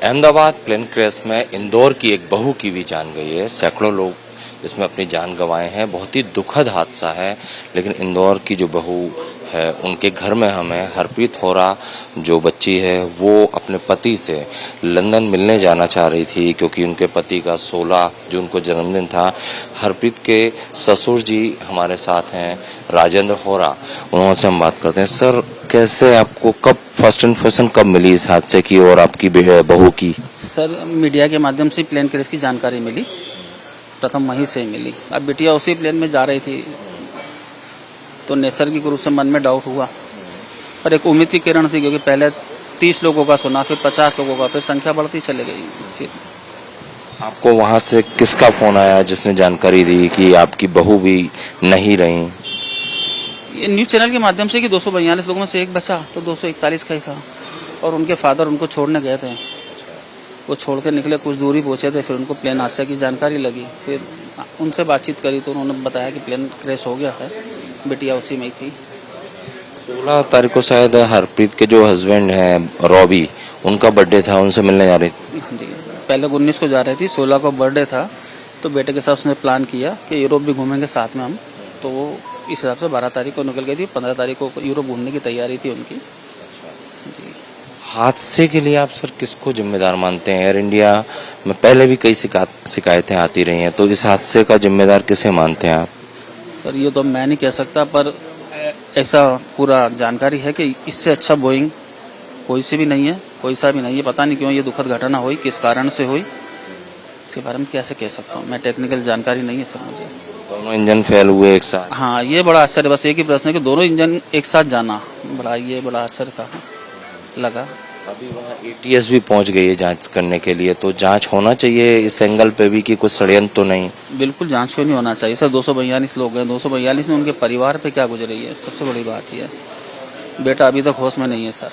Ahmedabad plane crash में इंदौर की एक बहू की भी जान गई है। सैकड़ों लोग इसमें अपनी जान गंवाए हैं। बहुत ही दुखद हादसा है, लेकिन इंदौर की जो बहू है उनके घर में हमें हरप्रीत होरा जो बच्ची है वो अपने पति से लंदन मिलने जाना चाह रही थी, क्योंकि उनके पति का 16 जून को जन्मदिन था। हरप्रीत के ससुर जी हमारे साथ हैं, राजेंद्र होरा, उनसे हम बात करते हैं। सर, कैसे आपको कब फर्स्ट इन्फॉर्मेशन कब मिली इस हादसे की और आपकी बहू की? सर, मीडिया के माध्यम से प्लेन क्रैश की जानकारी मिली, प्रथम वहीं से मिली। अब बिटिया उसी प्लेन में जा रही थी तो नैसर्गिक रूप से मन में डाउट हुआ, पर एक उम्मीद की किरण थी, क्योंकि पहले 30 लोगों का सुना, फिर 50 लोगों का, फिर संख्या बढ़ती चली गई। फिर आपको वहां से किसका फोन आया जिसने जानकारी दी कि आपकी बहू भी नहीं रही? ये न्यूज़ चैनल के माध्यम से कि 242 लोगों में से एक बचा, तो 241 का ही था, और उनके फादर उनको छोड़ने गए थे। वो छोड़ के निकले, कुछ दूरी पहुंचे थे, फिर उनको प्लेन हादसे की जानकारी लगी। फिर उनसे बातचीत करी तो उन्होंने बताया कि प्लेन क्रैश हो गया है, बिटिया उसी में ही थी। 16 तारीख को शायद हरप्रीत के जो हस्बैंड हैं रॉबी, उनका बर्थडे था, उनसे मिलने जा रही थी। जी, पहले 19 को जा रही थी, 16 को बर्थडे था, तो बेटे के साथ उसने प्लान किया कि यूरोप भी घूमेंगे साथ में हम, तो वो इस हिसाब से 12 तारीख को निकल गई थी। 15 तारीख को यूरोप घूमने की तैयारी थी उनकी। जी, हादसे के लिए आप सर किसको जिम्मेदार मानते हैं? एयर इंडिया में पहले भी कई शिकायतें आती रही हैं, तो इस हादसे का जिम्मेदार किसे मानते हैं आप? सर, ये तो मैं नहीं कह सकता, पर ऐसा पूरा जानकारी है कि इससे अच्छा बोइंग कोई से भी नहीं है, कोई सा भी नहीं है। पता नहीं क्यों ये दुखद घटना हुई, किस कारण से हुई, इसके बारे में कैसे कह सकता हूँ मैं, टेक्निकल जानकारी नहीं है सर मुझे। दोनों इंजन फेल हुए एक साथ? हाँ, ये बड़ा आश्चर्य, बस एक ही प्रश्न है कि दोनों इंजन एक साथ जाना, बड़ा आश्चर्य का लगा। अभी वहाँ ATS भी पहुंच गई है जांच करने के लिए, तो जांच होना चाहिए इस एंगल पे भी कि कुछ षड्यंत्र तो नहीं? बिल्कुल जांच क्यों नहीं होना चाहिए सर। 242 लोग हैं, 242 में उनके परिवार पे क्या गुजरी है, सबसे बड़ी बात यह है। बेटा अभी तक होश में नहीं है सर।